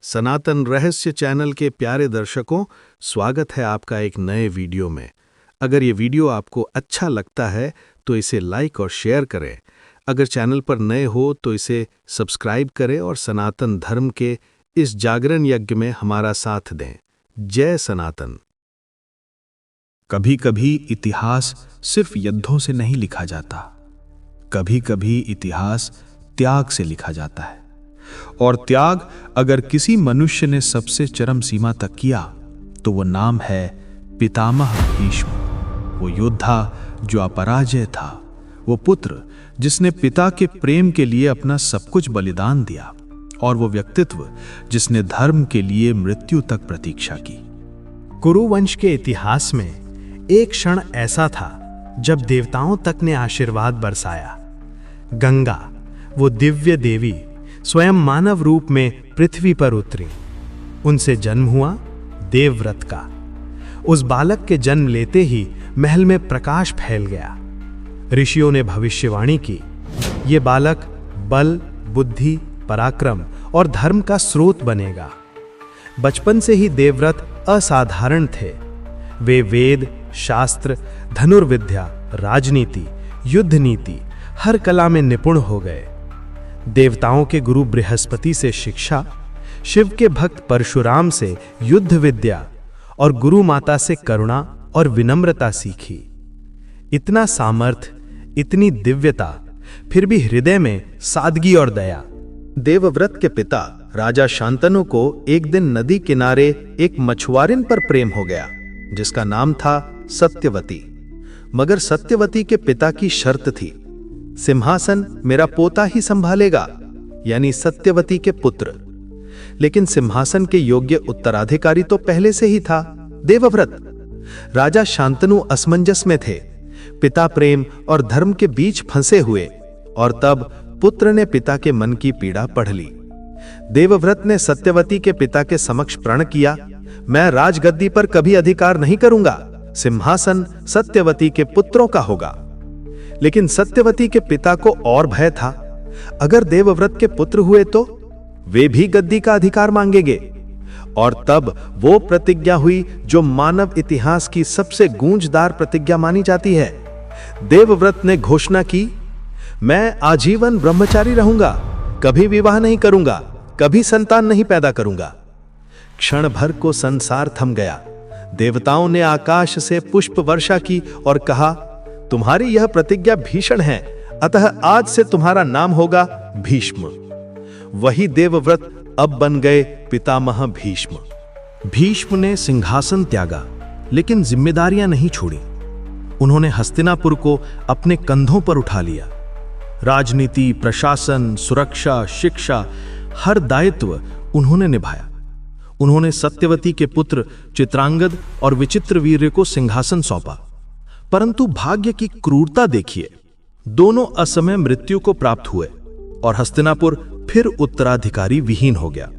सनातन रहस्य चैनल के प्यारे दर्शकों, स्वागत है आपका एक नए वीडियो में। अगर ये वीडियो आपको अच्छा लगता है तो इसे लाइक और शेयर करें। अगर चैनल पर नए हो तो इसे सब्सक्राइब करें और सनातन धर्म के इस जागरण यज्ञ में हमारा साथ दें। जय सनातन। कभी कभी इतिहास सिर्फ युद्धों से नहीं लिखा जाता, कभी कभी इतिहास त्याग से लिखा जाता है। और त्याग अगर किसी मनुष्य ने सबसे चरम सीमा तक किया तो वो नाम है पितामह भीष्म। वो योद्धा जो अपराजय था, वो पुत्र जिसने पिता के प्रेम के लिए अपना सब कुछ बलिदान दिया, और वो व्यक्तित्व जिसने धर्म के लिए मृत्यु तक प्रतीक्षा की। कुरुवंश के इतिहास में एक क्षण ऐसा था जब देवताओं तक ने आशीर्वाद बरसाया। गंगा, वो दिव्य देवी, स्वयं मानव रूप में पृथ्वी पर उतरी। उनसे जन्म हुआ देवव्रत का। उस बालक के जन्म लेते ही महल में प्रकाश फैल गया। ऋषियों ने भविष्यवाणी की, ये बालक बल, बुद्धि, पराक्रम और धर्म का स्रोत बनेगा। बचपन से ही देवव्रत असाधारण थे। वे वेद, शास्त्र, धनुर्विद्या, राजनीति, युद्ध नीति, हर कला में निपुण हो गए। देवताओं के गुरु बृहस्पति से शिक्षा, शिव के भक्त परशुराम से युद्ध विद्या और गुरु माता से करुणा और विनम्रता सीखी। इतना सामर्थ्य, इतनी दिव्यता, फिर भी हृदय में सादगी और दया। देवव्रत के पिता राजा शांतनु को एक दिन नदी किनारे एक मछुआरिन पर प्रेम हो गया जिसका नाम था सत्यवती। मगर सत्यवती के पिता की शर्त थी, सिंहासन मेरा पोता ही संभालेगा, यानी सत्यवती के पुत्र। लेकिन सिंहासन के योग्य उत्तराधिकारी तो पहले से ही था देवव्रत। राजा शांतनु असमंजस में थे, पिता प्रेम और धर्म के बीच फंसे हुए। और तब पुत्र ने पिता के मन की पीड़ा पढ़ ली। देवव्रत ने सत्यवती के पिता के समक्ष प्रण किया, मैं राजगद्दी पर कभी अधिकार नहीं करूंगा, सिंहासन सत्यवती के पुत्रों का होगा। लेकिन सत्यवती के पिता को और भय था, अगर देवव्रत के पुत्र हुए तो वे भी गद्दी का अधिकार मांगेंगे। और तब वो प्रतिज्ञा हुई जो मानव इतिहास की सबसे गूंजदार प्रतिज्ञा मानी जाती है। देवव्रत ने घोषणा की, मैं आजीवन ब्रह्मचारी रहूंगा, कभी विवाह नहीं करूंगा, कभी संतान नहीं पैदा करूंगा। क्षण भर को संसार थम गया। देवताओं ने आकाश से पुष्प वर्षा की और कहा, तुम्हारी यह प्रतिज्ञा भीषण है, अतः आज से तुम्हारा नाम होगा भीष्म। वही देवव्रत अब बन गए पितामह भीष्म। भीष्म ने सिंहासन त्यागा, लेकिन जिम्मेदारियां नहीं छोड़ी। उन्होंने हस्तिनापुर को अपने कंधों पर उठा लिया। राजनीति, प्रशासन, सुरक्षा, शिक्षा, हर दायित्व उन्होंने निभाया। उन्होंने सत्यवती के पुत्र चित्रांगद और विचित्रवीर्य को सिंहासन सौंपा। परंतु भाग्य की क्रूरता देखिए, दोनों असमय मृत्यु को प्राप्त हुए और हस्तिनापुर फिर उत्तराधिकारी विहीन हो गया।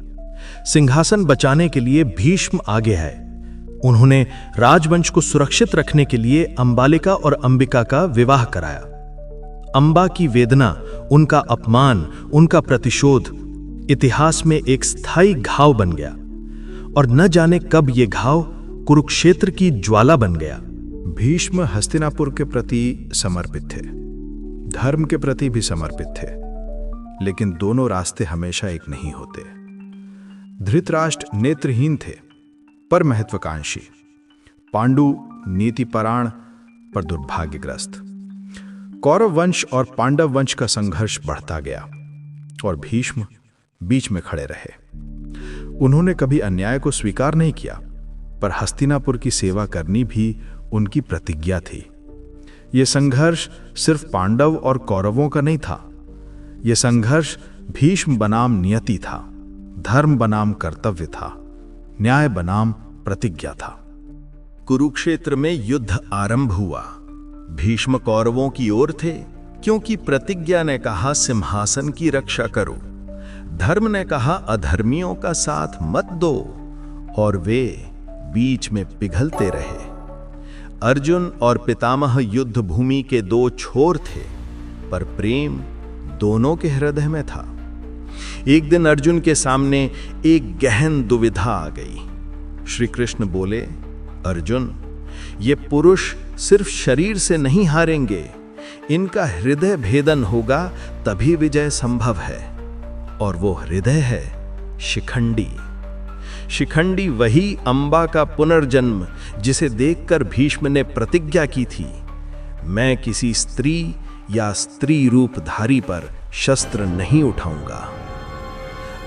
सिंहासन बचाने के लिए भीष्म आगे है। उन्होंने राजवंश को सुरक्षित रखने के लिए अंबालिका और अंबिका का विवाह कराया। अंबा की वेदना, उनका अपमान, उनका प्रतिशोध इतिहास में एक स्थायी घाव बन गया। और न जाने कब यह घाव कुरुक्षेत्र की ज्वाला बन गया। भीष्म हस्तिनापुर के प्रति समर्पित थे, धर्म के प्रति भी समर्पित थे, लेकिन दोनों रास्ते हमेशा एक नहीं होते। धृतराष्ट्र नेत्रहीन थे पर महत्वाकांक्षी, पांडु नीतिपरायण पर दुर्भाग्यग्रस्त। कौरव वंश और पांडव वंश का संघर्ष बढ़ता गया और भीष्म बीच में खड़े रहे। उन्होंने कभी अन्याय को स्वीकार नहीं किया, पर हस्तिनापुर की सेवा करनी भी उनकी प्रतिज्ञा थी। यह संघर्ष सिर्फ पांडव और कौरवों का नहीं था, यह संघर्ष भीष्म बनाम नियति था, धर्म बनाम कर्तव्य था, न्याय बनाम प्रतिज्ञा था। कुरुक्षेत्र में युद्ध आरंभ हुआ। भीष्म कौरवों की ओर थे क्योंकि प्रतिज्ञा ने कहा सिंहासन की रक्षा करो, धर्म ने कहा अधर्मियों का साथ मत दो, और वे बीच में पिघलते रहे। अर्जुन और पितामह युद्ध भूमि के दो छोर थे, पर प्रेम दोनों के हृदय में था। एक दिन अर्जुन के सामने एक गहन दुविधा आ गई। श्री कृष्ण बोले, अर्जुन, ये पुरुष सिर्फ शरीर से नहीं हारेंगे, इनका हृदय भेदन होगा तभी विजय संभव है। और वो हृदय है शिखंडी। शिखंडी वही अंबा का पुनर्जन्म जिसे देखकर भीष्म ने प्रतिज्ञा की थी, मैं किसी स्त्री या स्त्री रूपधारी पर शस्त्र नहीं उठाऊंगा।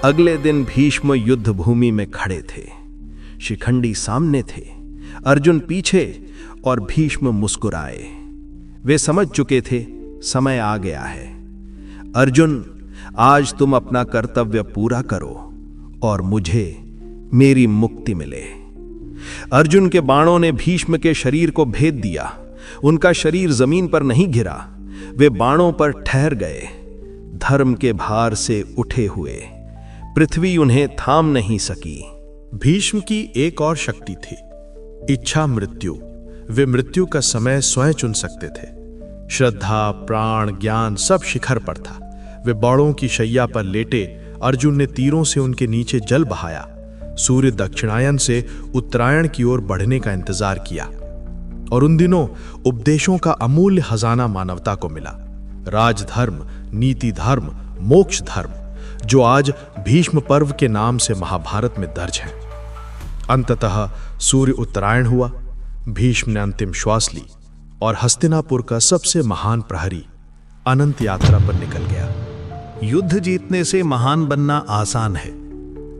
अगले दिन भीष्म युद्ध भूमि में खड़े थे। शिखंडी सामने थे, अर्जुन पीछे और भीष्म मुस्कुराए। वे समझ चुके थे समय आ गया है। अर्जुन, आज तुम अपना कर्तव्य पूरा करो और मुझे मेरी मुक्ति मिले। अर्जुन के बाणों ने भीष्म के शरीर को भेद दिया। उनका शरीर जमीन पर नहीं गिरा, वे बाणों पर ठहर गए। धर्म के भार से उठे हुए पृथ्वी उन्हें थाम नहीं सकी। भीष्म की एक और शक्ति थी, इच्छा मृत्यु। वे मृत्यु का समय स्वयं चुन सकते थे। श्रद्धा, प्राण, ज्ञान सब शिखर पर था। वे बाणों की शैया पर लेटे। अर्जुन ने तीरों से उनके नीचे जल बहाया। सूर्य दक्षिणायन से उत्तरायण की ओर बढ़ने का इंतजार किया। और उन दिनों उपदेशों का अमूल्य खजाना मानवता को मिला। राजधर्म, नीति धर्म, मोक्ष धर्म, जो आज भीष्म पर्व के नाम से महाभारत में दर्ज हैं। अंततः सूर्य उत्तरायण हुआ। भीष्म ने अंतिम श्वास ली और हस्तिनापुर का सबसे महान प्रहरी अनंत यात्रा पर निकल गया। युद्ध जीतने से महान बनना आसान है,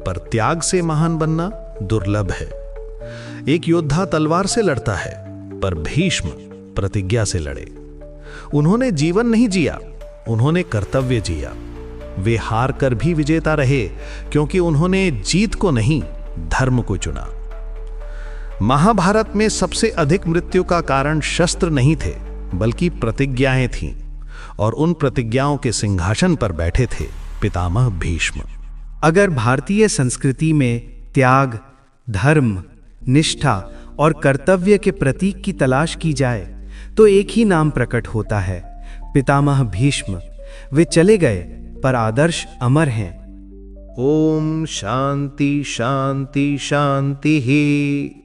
पर त्याग से महान बनना दुर्लभ है। एक योद्धा तलवार से लड़ता है, पर भीष्म प्रतिज्ञा से लड़े। उन्होंने जीवन नहीं जिया, उन्होंने कर्तव्य जिया। वे हार कर भी विजेता रहे, क्योंकि उन्होंने जीत को नहीं, धर्म को चुना। महाभारत में सबसे अधिक मृत्यु का कारण शस्त्र नहीं थे, बल्कि प्रतिज्ञाएं थीं, और उन प्रतिज्ञाओं के सिंहासन पर बैठे थे पितामह भीष्म। अगर भारतीय संस्कृति में त्याग, धर्म, निष्ठा और कर्तव्य के प्रतीक की तलाश की जाए तो एक ही नाम प्रकट होता है, पितामह भीष्म। वे चले गए, पर आदर्श अमर हैं। ओम शांति शांति शांति ही।